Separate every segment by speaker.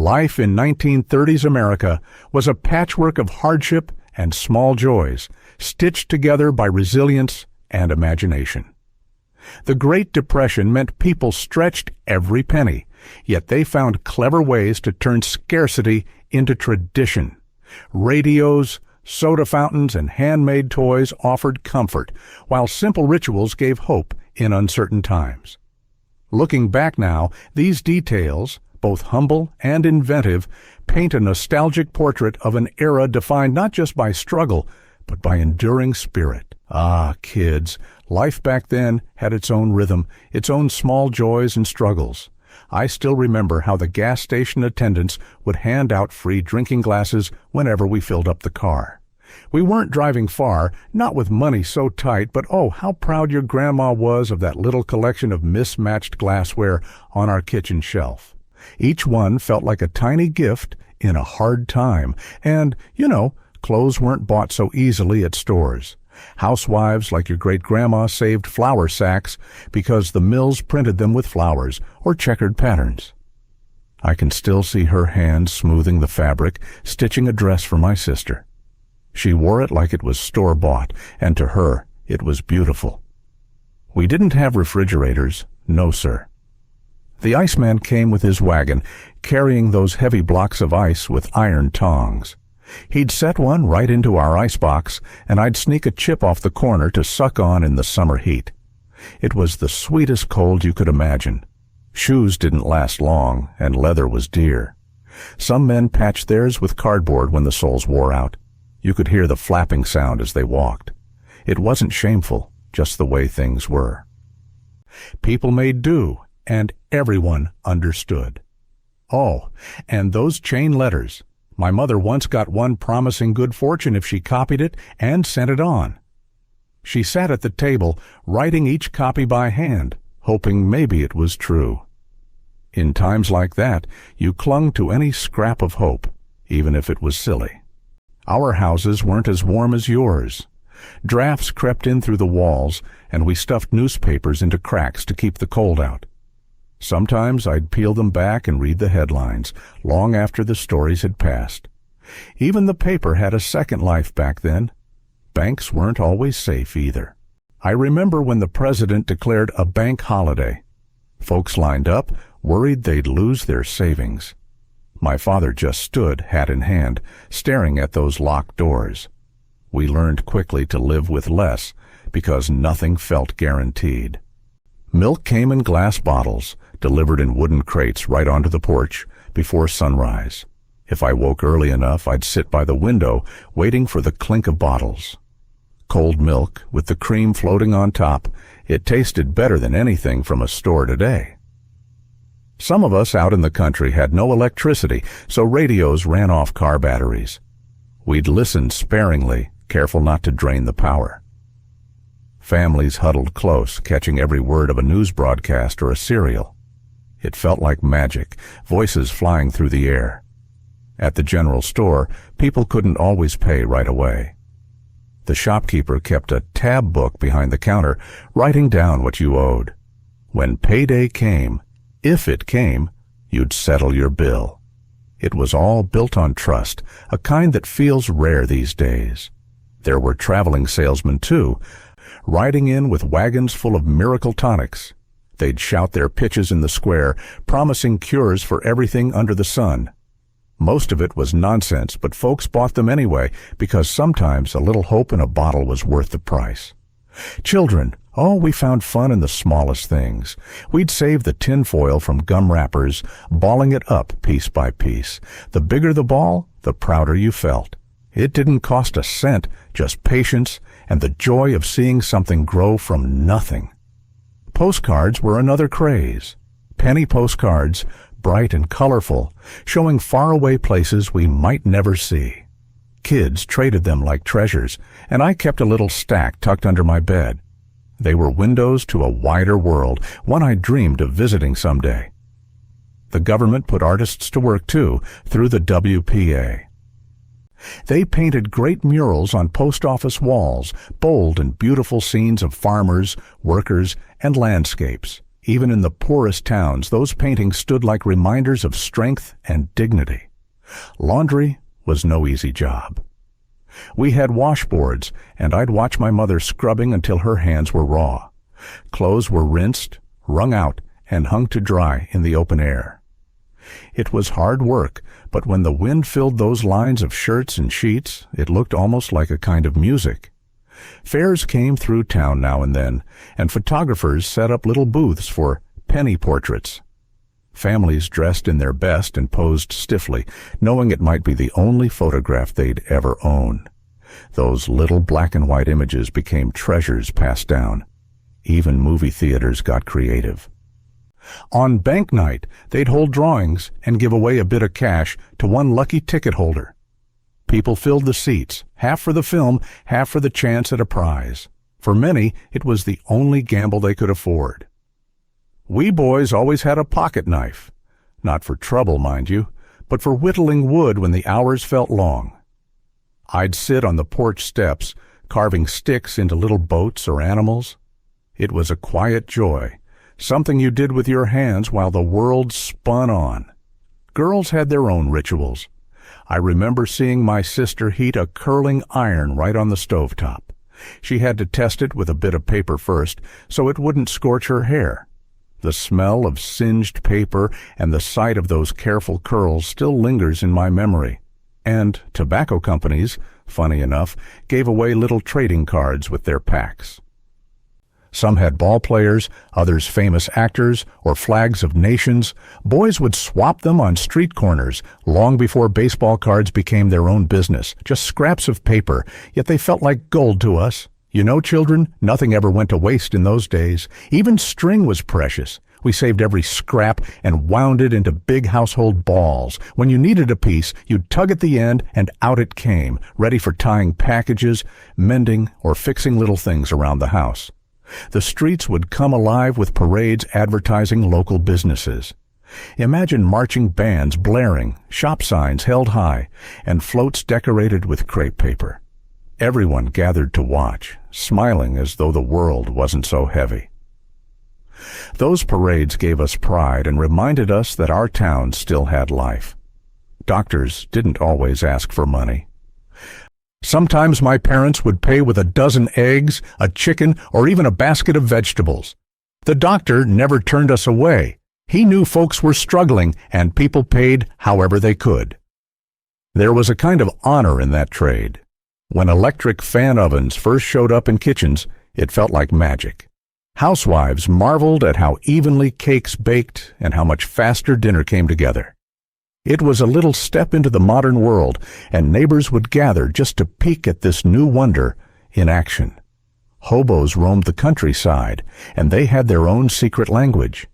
Speaker 1: Life in 1930s America was a patchwork of hardship and small joys, stitched together by resilience and imagination. The Great Depression meant people stretched every penny, yet they found clever ways to turn scarcity into tradition. Radios, soda fountains, and handmade toys offered comfort, while simple rituals gave hope in uncertain times. Looking back now, these details, both humble and inventive, paint a nostalgic portrait of an era defined not just by struggle, but by enduring spirit. Ah, kids, life back then had its own rhythm, its own small joys and struggles. I still remember how the gas station attendants would hand out free drinking glasses whenever we filled up the car. We weren't driving far, not with money so tight, but oh, how proud your grandma was of that little collection of mismatched glassware on our kitchen shelf. Each one felt like a tiny gift in a hard time, and, clothes weren't bought so easily at stores. Housewives like your great-grandma saved flour sacks because the mills printed them with flowers or checkered patterns. I can still see her hands smoothing the fabric, stitching a dress for my sister. She wore it like it was store-bought, and to her, it was beautiful. We didn't have refrigerators, no sir. The iceman came with his wagon, carrying those heavy blocks of ice with iron tongs. He'd set one right into our icebox, and I'd sneak a chip off the corner to suck on in the summer heat. It was the sweetest cold you could imagine. Shoes didn't last long, and leather was dear. Some men patched theirs with cardboard when the soles wore out. You could hear the flapping sound as they walked. It wasn't shameful, just the way things were. People made do, and everyone understood. Oh, and those chain letters. My mother once got one promising good fortune if she copied it and sent it on. She sat at the table, writing each copy by hand, hoping maybe it was true. In times like that, you clung to any scrap of hope, even if it was silly. Our houses weren't as warm as yours. Drafts crept in through the walls, and we stuffed newspapers into cracks to keep the cold out. Sometimes I'd peel them back and read the headlines, long after the stories had passed. Even the paper had a second life back then. Banks weren't always safe either. I remember when the president declared a bank holiday. Folks lined up, worried they'd lose their savings. My father just stood, hat in hand, staring at those locked doors. We learned quickly to live with less, because nothing felt guaranteed. Milk came in glass bottles, delivered in wooden crates right onto the porch before sunrise. If I woke early enough, I'd sit by the window, waiting for the clink of bottles. Cold milk, with the cream floating on top, it tasted better than anything from a store today. Some of us out in the country had no electricity, so radios ran off car batteries. We'd listen sparingly, careful not to drain the power. Families huddled close, catching every word of a news broadcast or a serial. It felt like magic, voices flying through the air. At the general store, people couldn't always pay right away. The shopkeeper kept a tab book behind the counter, writing down what you owed. When payday came, if it came, you'd settle your bill. It was all built on trust, a kind that feels rare these days. There were traveling salesmen, too, riding in with wagons full of miracle tonics. They'd shout their pitches in the square, promising cures for everything under the sun. Most of it was nonsense, but folks bought them anyway, because sometimes a little hope in a bottle was worth the price. Children, we found fun in the smallest things. We'd save the tin foil from gum wrappers, balling it up piece by piece. The bigger the ball, the prouder you felt. It didn't cost a cent, just patience and the joy of seeing something grow from nothing. Postcards were another craze. Penny postcards, bright and colorful, showing faraway places we might never see. Kids traded them like treasures, and I kept a little stack tucked under my bed. They were windows to a wider world, one I dreamed of visiting someday. The government put artists to work, too, through the WPA. They painted great murals on post office walls, bold and beautiful scenes of farmers, workers, and landscapes. Even in the poorest towns, those paintings stood like reminders of strength and dignity. Laundry was no easy job. We had washboards, and I'd watch my mother scrubbing until her hands were raw. Clothes were rinsed, wrung out, and hung to dry in the open air. It was hard work, but when the wind filled those lines of shirts and sheets, it looked almost like a kind of music. Fairs came through town now and then, and photographers set up little booths for penny portraits. Families dressed in their best and posed stiffly, knowing it might be the only photograph they'd ever own. Those little black and white images became treasures passed down. Even movie theaters got creative. On bank night, they'd hold drawings and give away a bit of cash to one lucky ticket holder. People filled the seats, half for the film, half for the chance at a prize. For many, it was the only gamble they could afford. We boys always had a pocket knife. Not for trouble, mind you, but for whittling wood when the hours felt long. I'd sit on the porch steps, carving sticks into little boats or animals. It was a quiet joy, something you did with your hands while the world spun on. Girls had their own rituals. I remember seeing my sister heat a curling iron right on the stovetop. She had to test it with a bit of paper first, so it wouldn't scorch her hair. The smell of singed paper and the sight of those careful curls still lingers in my memory. And tobacco companies, funny enough, gave away little trading cards with their packs. Some had ball players, others famous actors, or flags of nations. Boys would swap them on street corners, long before baseball cards became their own business, just scraps of paper, yet they felt like gold to us. You know, children, nothing ever went to waste in those days. Even string was precious. We saved every scrap and wound it into big household balls. When you needed a piece, you'd tug at the end, and out it came, ready for tying packages, mending, or fixing little things around the house. The streets would come alive with parades advertising local businesses. Imagine marching bands blaring, shop signs held high, and floats decorated with crepe paper. Everyone gathered to watch, smiling as though the world wasn't so heavy. Those parades gave us pride and reminded us that our town still had life. Doctors didn't always ask for money. Sometimes my parents would pay with a dozen eggs, a chicken, or even a basket of vegetables. The doctor never turned us away. He knew folks were struggling, and people paid however they could. There was a kind of honor in that trade. When electric fan ovens first showed up in kitchens, it felt like magic. Housewives marveled at how evenly cakes baked and how much faster dinner came together. It was a little step into the modern world, and neighbors would gather just to peek at this new wonder in action. Hobos roamed the countryside, and they had their own secret language.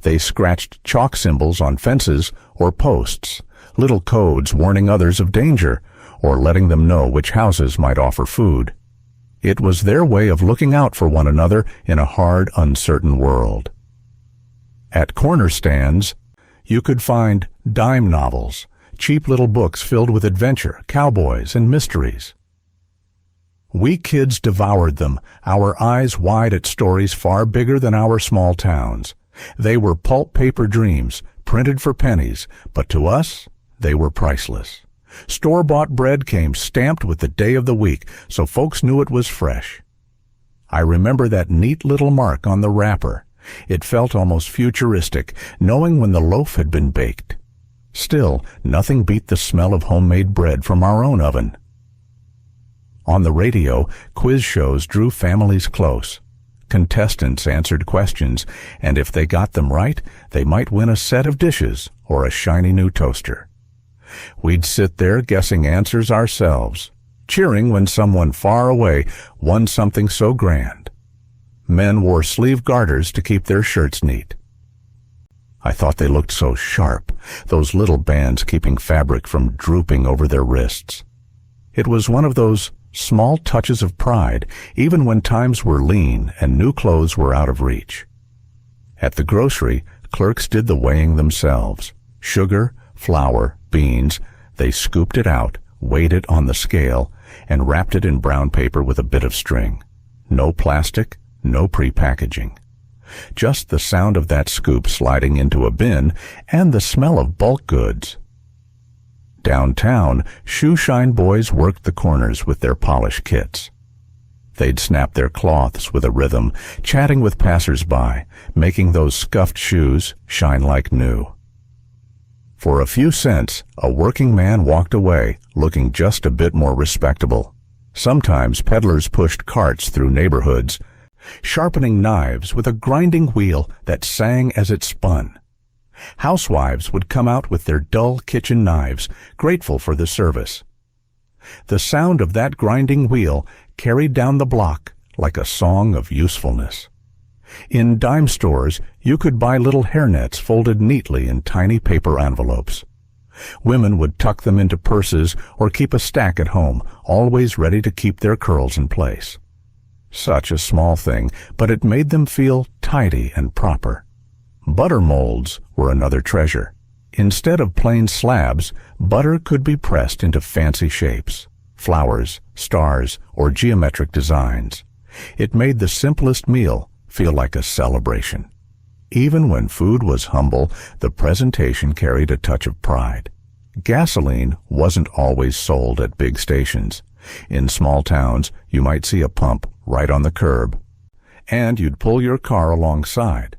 Speaker 1: They scratched chalk symbols on fences or posts, little codes warning others of danger, or letting them know which houses might offer food. It was their way of looking out for one another in a hard, uncertain world. At corner stands, you could find dime novels, cheap little books filled with adventure, cowboys, and mysteries. We kids devoured them, our eyes wide at stories far bigger than our small towns. They were pulp paper dreams, printed for pennies, but to us, they were priceless. Store-bought bread came stamped with the day of the week, so folks knew it was fresh. I remember that neat little mark on the wrapper. It felt almost futuristic, knowing when the loaf had been baked. Still, nothing beat the smell of homemade bread from our own oven. On the radio, quiz shows drew families close. Contestants answered questions, and if they got them right, they might win a set of dishes or a shiny new toaster. We'd sit there guessing answers ourselves, cheering when someone far away won something so grand. Men wore sleeve garters to keep their shirts neat. I thought they looked so sharp, those little bands keeping fabric from drooping over their wrists. It was one of those small touches of pride, even when times were lean and new clothes were out of reach. At the grocery, clerks did the weighing themselves. Sugar, flour, beans, they scooped it out, weighed it on the scale, and wrapped it in brown paper with a bit of string. No plastic, no pre-packaging. Just the sound of that scoop sliding into a bin and the smell of bulk goods. Downtown, shoe-shine boys worked the corners with their polish kits. They'd snap their cloths with a rhythm, chatting with passers-by, making those scuffed shoes shine like new. For a few cents, a working man walked away, looking just a bit more respectable. Sometimes peddlers pushed carts through neighborhoods, sharpening knives with a grinding wheel that sang as it spun. Housewives would come out with their dull kitchen knives, grateful for the service. The sound of that grinding wheel carried down the block like a song of usefulness. In dime stores, you could buy little hairnets folded neatly in tiny paper envelopes. Women would tuck them into purses or keep a stack at home, always ready to keep their curls in place. Such a small thing, but it made them feel tidy and proper. Butter molds were another treasure. Instead of plain slabs, butter could be pressed into fancy shapes, flowers, stars, or geometric designs. It made the simplest meal feel like a celebration. Even when food was humble, the presentation carried a touch of pride. Gasoline wasn't always sold at big stations. In small towns, you might see a pump right on the curb, and you'd pull your car alongside.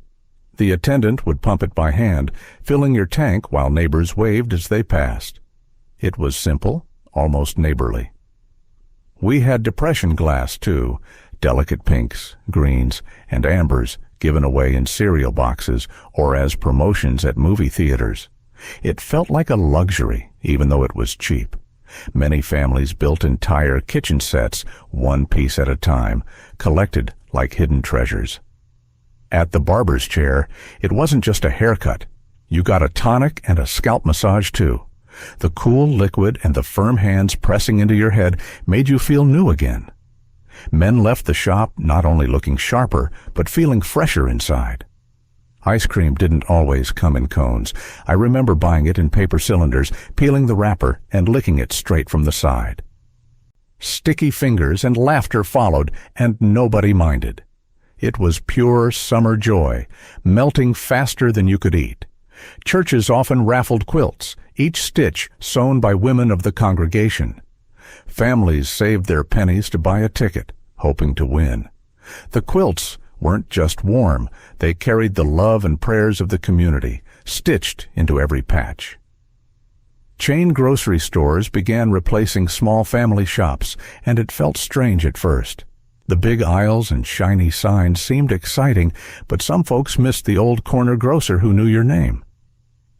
Speaker 1: The attendant would pump it by hand, filling your tank while neighbors waved as they passed. It was simple, almost neighborly. We had depression glass, too, delicate pinks, greens, and ambers given away in cereal boxes or as promotions at movie theaters. It felt like a luxury, even though it was cheap. Many families built entire kitchen sets, one piece at a time, collected like hidden treasures. At the barber's chair, it wasn't just a haircut. You got a tonic and a scalp massage, too. The cool liquid and the firm hands pressing into your head made you feel new again. Men left the shop not only looking sharper, but feeling fresher inside. Ice cream didn't always come in cones. I remember buying it in paper cylinders, peeling the wrapper, and licking it straight from the side. Sticky fingers and laughter followed, and nobody minded. It was pure summer joy, melting faster than you could eat. Churches often raffled quilts, each stitch sewn by women of the congregation. Families saved their pennies to buy a ticket, hoping to win. The quilts weren't just warm, they carried the love and prayers of the community, stitched into every patch. Chain grocery stores began replacing small family shops, and it felt strange at first. The big aisles and shiny signs seemed exciting, but some folks missed the old corner grocer who knew your name.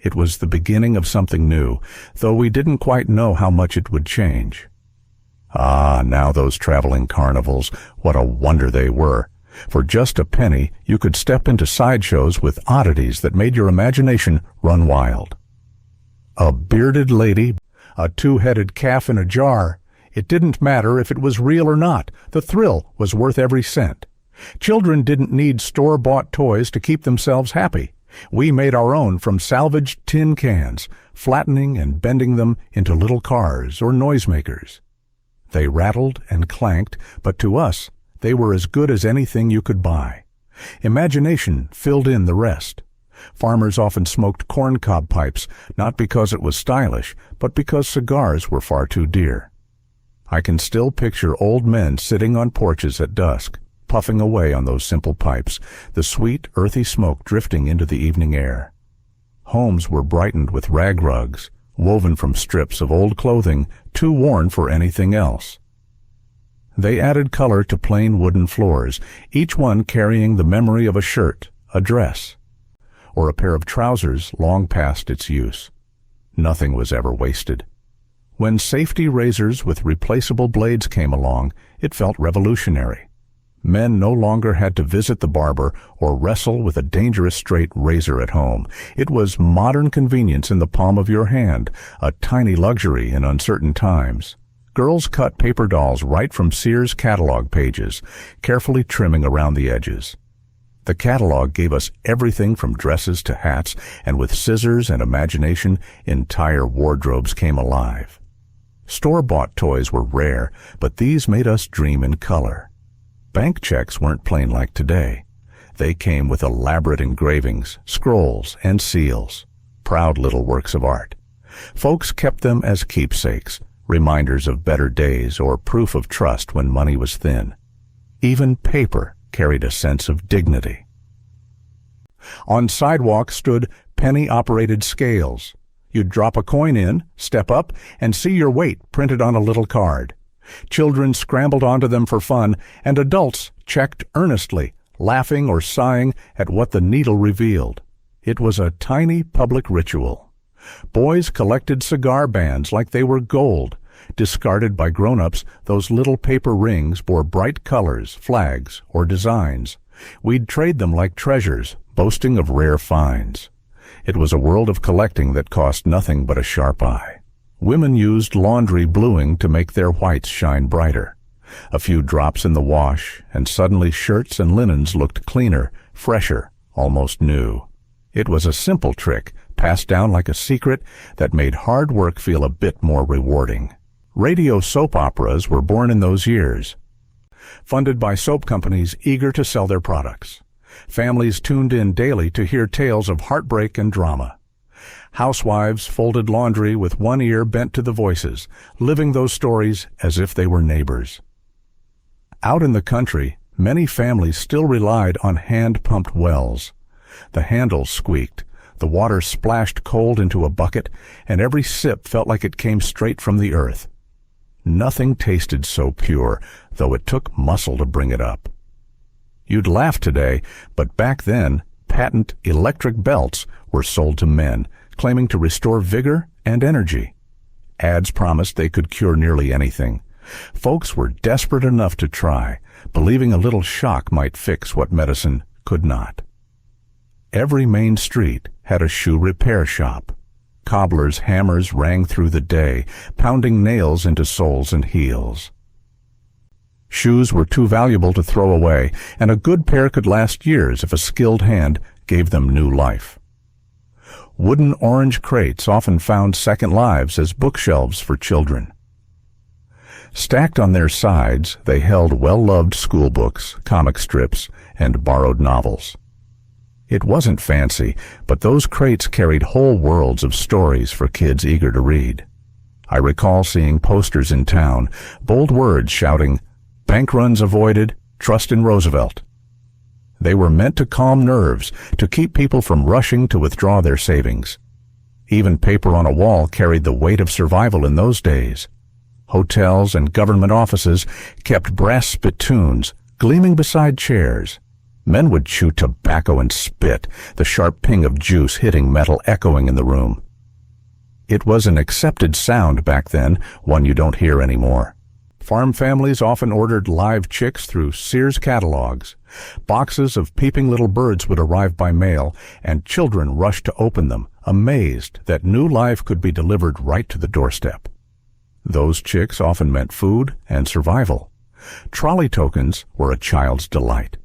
Speaker 1: It was the beginning of something new, though we didn't quite know how much it would change. Ah, now those traveling carnivals, what a wonder they were. For just a penny, you could step into sideshows with oddities that made your imagination run wild. A bearded lady, a two-headed calf in a jar. It didn't matter if it was real or not. The thrill was worth every cent. Children didn't need store-bought toys to keep themselves happy. We made our own from salvaged tin cans, flattening and bending them into little cars or noisemakers. They rattled and clanked, but to us, they were as good as anything you could buy. Imagination filled in the rest. Farmers often smoked corncob pipes, not because it was stylish, but because cigars were far too dear. I can still picture old men sitting on porches at dusk, puffing away on those simple pipes, the sweet, earthy smoke drifting into the evening air. Homes were brightened with rag rugs, woven from strips of old clothing too worn for anything else. They added color to plain wooden floors, each one carrying the memory of a shirt, a dress, or a pair of trousers long past its use. Nothing was ever wasted. When safety razors with replaceable blades came along, it felt revolutionary. Men no longer had to visit the barber or wrestle with a dangerous straight razor at home. It was modern convenience in the palm of your hand, a tiny luxury in uncertain times. Girls cut paper dolls right from Sears catalog pages, carefully trimming around the edges. The catalog gave us everything from dresses to hats, and with scissors and imagination, entire wardrobes came alive. Store-bought toys were rare, but these made us dream in color. Bank checks weren't plain like today. They came with elaborate engravings, scrolls, and seals, proud little works of art. Folks kept them as keepsakes, reminders of better days or proof of trust when money was thin. Even paper carried a sense of dignity. On sidewalks stood penny-operated scales. You'd drop a coin in, step up, and see your weight printed on a little card. Children scrambled onto them for fun, and adults checked earnestly, laughing or sighing at what the needle revealed. It was a tiny public ritual. Boys collected cigar bands like they were gold. Discarded by grown-ups, those little paper rings bore bright colors, flags, or designs. We'd trade them like treasures, boasting of rare finds. It was a world of collecting that cost nothing but a sharp eye. Women used laundry bluing to make their whites shine brighter. A few drops in the wash, and suddenly shirts and linens looked cleaner, fresher, almost new. It was a simple trick, passed down like a secret, that made hard work feel a bit more rewarding. Radio soap operas were born in those years, funded by soap companies eager to sell their products. Families tuned in daily to hear tales of heartbreak and drama. Housewives folded laundry with one ear bent to the voices, living those stories as if they were neighbors. Out in the country, many families still relied on hand-pumped wells. The handles squeaked, the water splashed cold into a bucket, and every sip felt like it came straight from the earth. Nothing tasted so pure, though it took muscle to bring it up. You'd laugh today, but back then, patent electric belts were sold to men, claiming to restore vigor and energy. Ads promised they could cure nearly anything. Folks were desperate enough to try, believing a little shock might fix what medicine could not. Every main street had a shoe repair shop. Cobblers' hammers rang through the day, pounding nails into soles and heels. Shoes were too valuable to throw away, and a good pair could last years if a skilled hand gave them new life. Wooden orange crates often found second lives as bookshelves for children. Stacked on their sides, they held well-loved school books, comic strips, and borrowed novels. It wasn't fancy, but those crates carried whole worlds of stories for kids eager to read. I recall seeing posters in town, bold words shouting, "Bank runs avoided, trust in Roosevelt." They were meant to calm nerves, to keep people from rushing to withdraw their savings. Even paper on a wall carried the weight of survival in those days. Hotels and government offices kept brass spittoons gleaming beside chairs. Men would chew tobacco and spit, the sharp ping of juice hitting metal echoing in the room. It was an accepted sound back then, one you don't hear anymore. Farm families often ordered live chicks through Sears catalogs. Boxes of peeping little birds would arrive by mail, and children rushed to open them, amazed that new life could be delivered right to the doorstep. Those chicks often meant food and survival. Trolley tokens were a child's delight.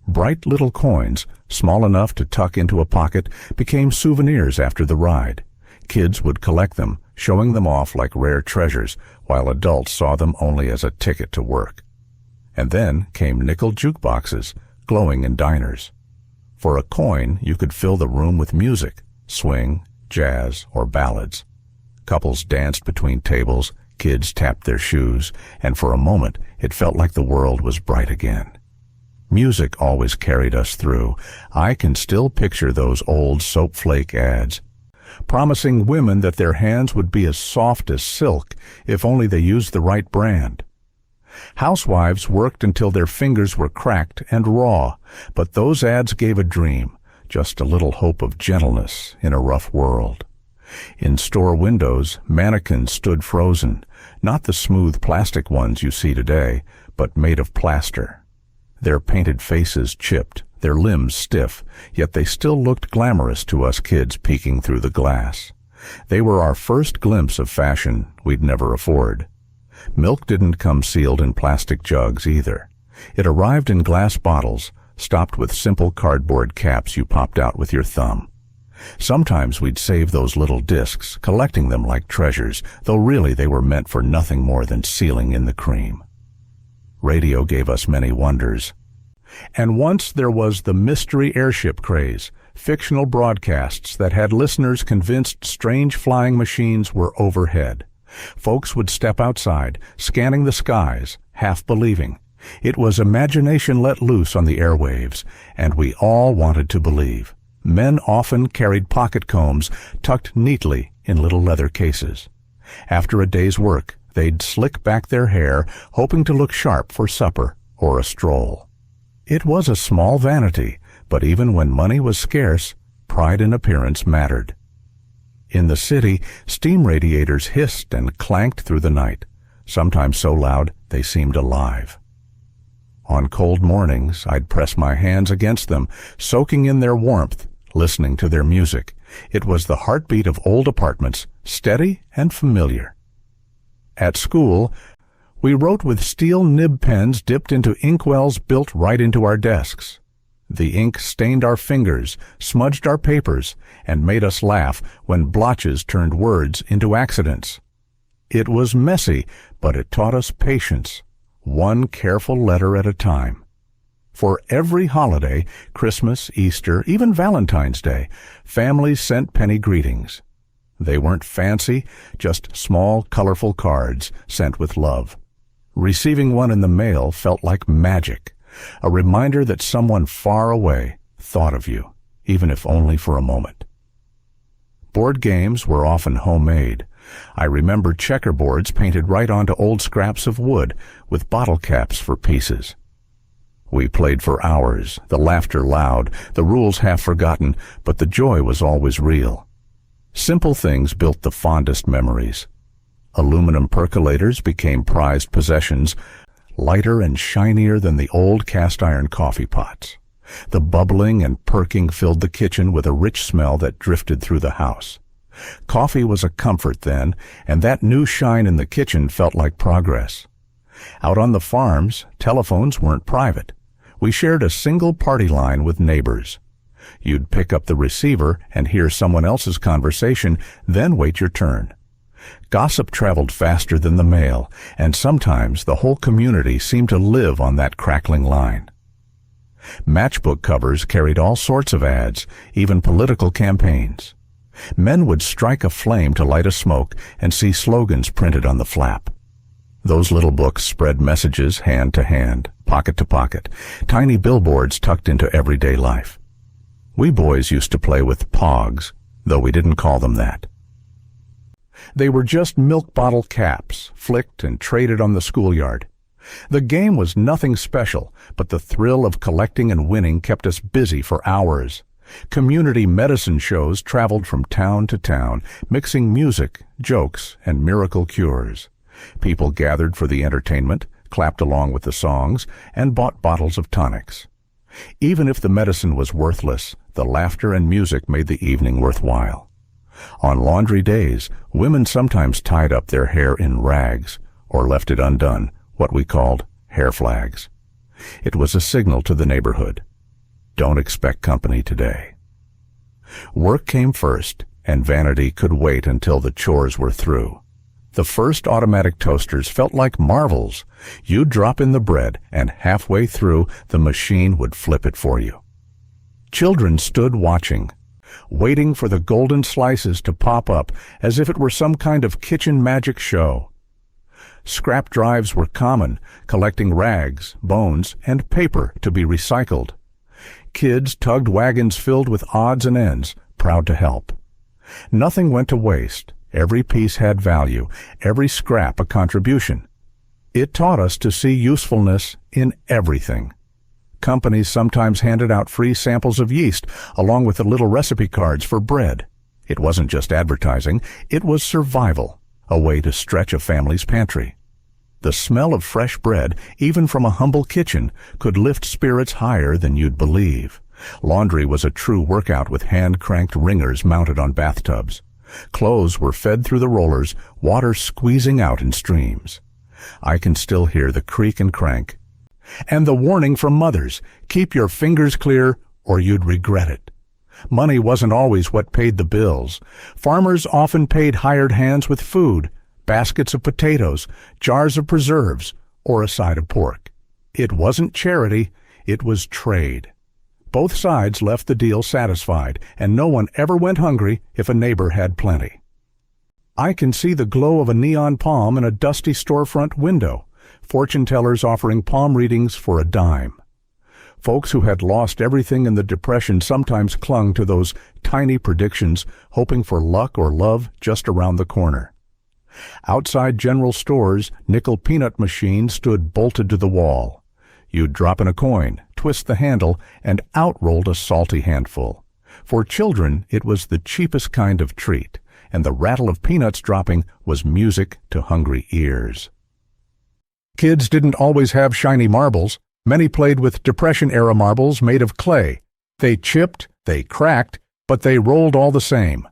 Speaker 1: Bright little coins, small enough to tuck into a pocket, became souvenirs after the ride. Kids would collect them, showing them off like rare treasures, while adults saw them only as a ticket to work. And then came nickel jukeboxes, glowing in diners. For a coin, you could fill the room with music, swing, jazz, or ballads. Couples danced between tables, kids tapped their shoes, and for a moment it felt like the world was bright again. Music always carried us through. I can still picture those old soap flake ads, promising women that their hands would be as soft as silk if only they used the right brand. Housewives worked until their fingers were cracked and raw, but those ads gave a dream, just a little hope of gentleness in a rough world. In store windows, mannequins stood frozen, not the smooth plastic ones you see today, but made of plaster. Their painted faces chipped, their limbs stiff, yet they still looked glamorous to us kids peeking through the glass. They were our first glimpse of fashion we'd never afford. Milk didn't come sealed in plastic jugs either. It arrived in glass bottles, stopped with simple cardboard caps you popped out with your thumb. Sometimes we'd save those little discs, collecting them like treasures, though really they were meant for nothing more than sealing in the cream. Radio gave us many wonders. And once there was the mystery airship craze, fictional broadcasts that had listeners convinced strange flying machines were overhead. Folks would step outside, scanning the skies, half believing. It was imagination let loose on the airwaves, and we all wanted to believe. Men often carried pocket combs tucked neatly in little leather cases. After a day's work, they'd slick back their hair, hoping to look sharp for supper or a stroll. It was a small vanity, but even when money was scarce, pride in appearance mattered. In the city, steam radiators hissed and clanked through the night, sometimes so loud they seemed alive. On cold mornings, I'd press my hands against them, soaking in their warmth, listening to their music. It was the heartbeat of old apartments, steady and familiar. At school, we wrote with steel nib pens dipped into inkwells built right into our desks. The ink stained our fingers, smudged our papers, and made us laugh when blotches turned words into accidents. It was messy, but it taught us patience, one careful letter at a time. For every holiday, Christmas, Easter, even Valentine's Day, families sent penny greetings. They weren't fancy, just small, colorful cards sent with love. Receiving one in the mail felt like magic, a reminder that someone far away thought of you, even if only for a moment. Board games were often homemade. I remember checkerboards painted right onto old scraps of wood with bottle caps for pieces. We played for hours, the laughter loud, the rules half forgotten, but the joy was always real. Simple things built the fondest memories. Aluminum percolators became prized possessions, lighter and shinier than the old cast-iron coffee pots. The bubbling and perking filled the kitchen with a rich smell that drifted through the house. Coffee was a comfort then, and that new shine in the kitchen felt like progress. Out on the farms, telephones weren't private. We shared a single party line with neighbors. You'd pick up the receiver and hear someone else's conversation, then wait your turn. Gossip traveled faster than the mail, and sometimes the whole community seemed to live on that crackling line. Matchbook covers carried all sorts of ads, even political campaigns. Men would strike a flame to light a smoke and see slogans printed on the flap. Those little books spread messages hand to hand, pocket to pocket, tiny billboards tucked into everyday life. We boys used to play with pogs, though we didn't call them that. They were just milk bottle caps, flicked and traded on the schoolyard. The game was nothing special, but the thrill of collecting and winning kept us busy for hours. Community medicine shows traveled from town to town, mixing music, jokes, and miracle cures. People gathered for the entertainment, clapped along with the songs, and bought bottles of tonics. Even if the medicine was worthless, the laughter and music made the evening worthwhile. On laundry days, women sometimes tied up their hair in rags or left it undone, what we called hair flags. It was a signal to the neighborhood. Don't expect company today. Work came first, and vanity could wait until the chores were through. The first automatic toasters felt like marvels. You'd drop in the bread, and halfway through, the machine would flip it for you. Children stood watching, waiting for the golden slices to pop up as if it were some kind of kitchen magic show. Scrap drives were common, collecting rags, bones, and paper to be recycled. Kids tugged wagons filled with odds and ends, proud to help. Nothing went to waste. Every piece had value, every scrap a contribution. It taught us to see usefulness in everything. Companies sometimes handed out free samples of yeast, along with the little recipe cards for bread. It wasn't just advertising, it was survival, a way to stretch a family's pantry. The smell of fresh bread, even from a humble kitchen, could lift spirits higher than you'd believe. Laundry was a true workout with hand-cranked wringers mounted on bathtubs. Clothes were fed through the rollers, water squeezing out in streams. I can still hear the creak and crank. And the warning from mothers, keep your fingers clear or you'd regret it. Money wasn't always what paid the bills. Farmers often paid hired hands with food, baskets of potatoes, jars of preserves, or a side of pork. It wasn't charity, It was trade. Both sides left the deal satisfied, and no one ever went hungry if a neighbor had plenty. I can see the glow of a neon palm in a dusty storefront window, fortune tellers offering palm readings for a dime. Folks who had lost everything in the Depression sometimes clung to those tiny predictions, hoping for luck or love just around the corner. Outside general stores, nickel peanut machines stood bolted to the wall. You'd drop in a coin, twist the handle, and out rolled a salty handful. For children, it was the cheapest kind of treat, and the rattle of peanuts dropping was music to hungry ears. Kids didn't always have shiny marbles. Many played with Depression-era marbles made of clay. They chipped, they cracked, but they rolled all the same.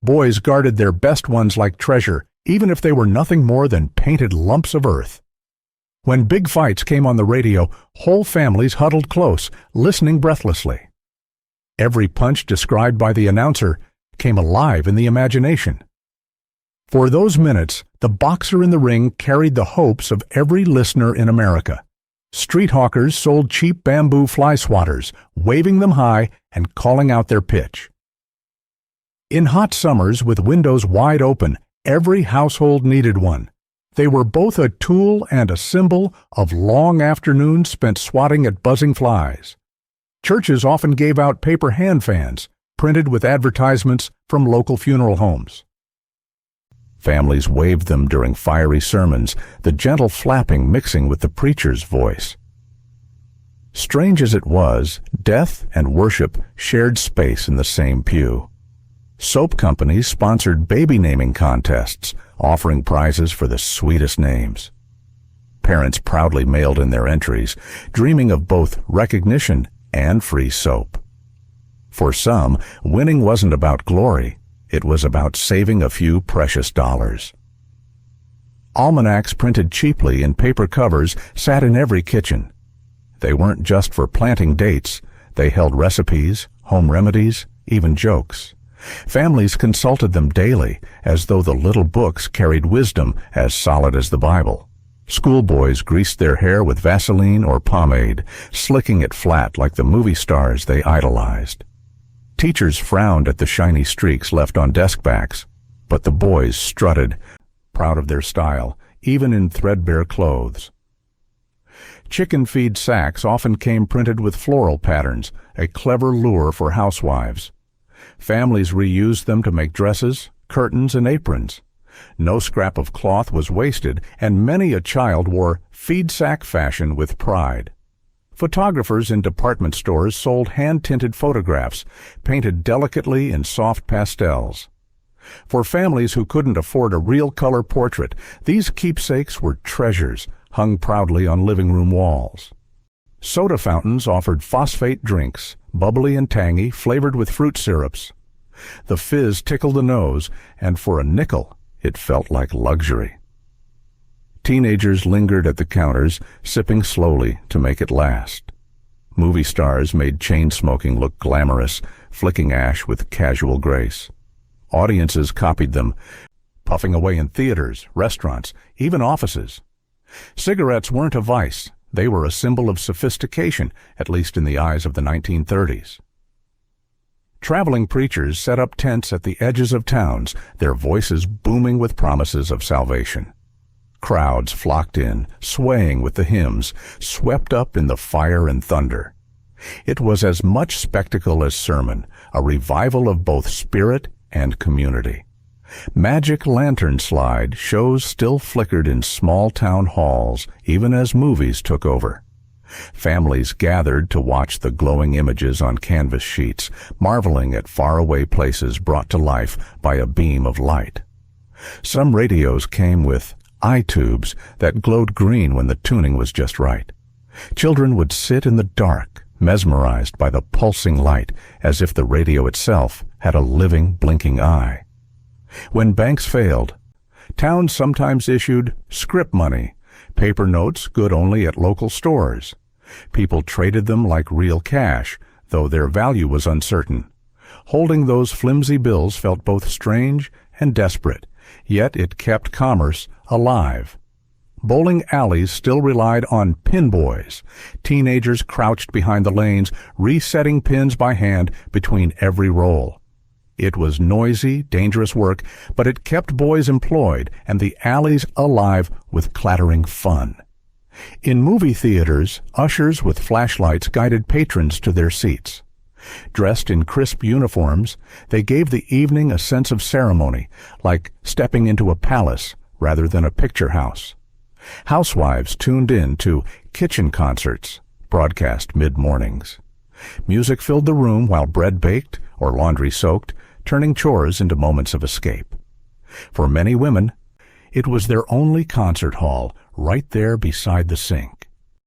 Speaker 1: Boys guarded their best ones like treasure, even if they were nothing more than painted lumps of earth. When big fights came on the radio, whole families huddled close, listening breathlessly. Every punch described by the announcer came alive in the imagination. For those minutes, the boxer in the ring carried the hopes of every listener in America. Street hawkers sold cheap bamboo fly swatters, waving them high and calling out their pitch. In hot summers with windows wide open, every household needed one. They were both a tool and a symbol of long afternoons spent swatting at buzzing flies. Churches often gave out paper hand fans, printed with advertisements from local funeral homes. Families waved them during fiery sermons, the gentle flapping mixing with the preacher's voice. Strange as it was, death and worship shared space in the same pew. Soap companies sponsored baby naming contests, offering prizes for the sweetest names. Parents proudly mailed in their entries, dreaming of both recognition and free soap. For some, winning wasn't about glory. It was about saving a few precious dollars. Almanacs printed cheaply in paper covers sat in every kitchen. They weren't just for planting dates. They held recipes, home remedies, even jokes. Families consulted them daily, as though the little books carried wisdom as solid as the Bible. Schoolboys greased their hair with Vaseline or pomade, slicking it flat like the movie stars they idolized. Teachers frowned at the shiny streaks left on desk backs, but the boys strutted, proud of their style, even in threadbare clothes. Chicken feed sacks often came printed with floral patterns, a clever lure for housewives. Families reused them to make dresses, curtains, and aprons. No scrap of cloth was wasted, and many a child wore feed sack fashion with pride. Photographers in department stores sold hand-tinted photographs, painted delicately in soft pastels. For families who couldn't afford a real color portrait, these keepsakes were treasures, hung proudly on living room walls. Soda fountains offered phosphate drinks, bubbly and tangy, flavored with fruit syrups. The fizz tickled the nose, and for a nickel, it felt like luxury. Teenagers lingered at the counters, sipping slowly to make it last. Movie stars made chain smoking look glamorous, flicking ash with casual grace. Audiences copied them, puffing away in theaters, restaurants, even offices. Cigarettes weren't a vice. They were a symbol of sophistication, at least in the eyes of the 1930s. Traveling preachers set up tents at the edges of towns, their voices booming with promises of salvation. Crowds flocked in, swaying with the hymns, swept up in the fire and thunder. It was as much spectacle as sermon, a revival of both spirit and community. Magic lantern slide shows still flickered in small town halls, even as movies took over. Families gathered to watch the glowing images on canvas sheets, marveling at faraway places brought to life by a beam of light. Some radios came with eye tubes that glowed green when the tuning was just right. Children would sit in the dark, mesmerized by the pulsing light, as if the radio itself had a living, blinking eye. When banks failed, towns sometimes issued scrip money, paper notes good only at local stores. People traded them like real cash, though their value was uncertain. Holding those flimsy bills felt both strange and desperate, yet it kept commerce alive. bowling alleys still relied on pin boys. Teenagers crouched behind the lanes, resetting pins by hand between every roll. It was noisy, dangerous work, but it kept boys employed and the alleys alive with clattering fun. In movie theaters, ushers with flashlights guided patrons to their seats. Dressed in crisp uniforms, they gave the evening a sense of ceremony, like stepping into a palace rather than a picture house. Housewives tuned in to kitchen concerts, broadcast mid-mornings. Music filled the room while bread baked or laundry soaked, turning chores into moments of escape. For many women, it was their only concert hall right there beside the sink.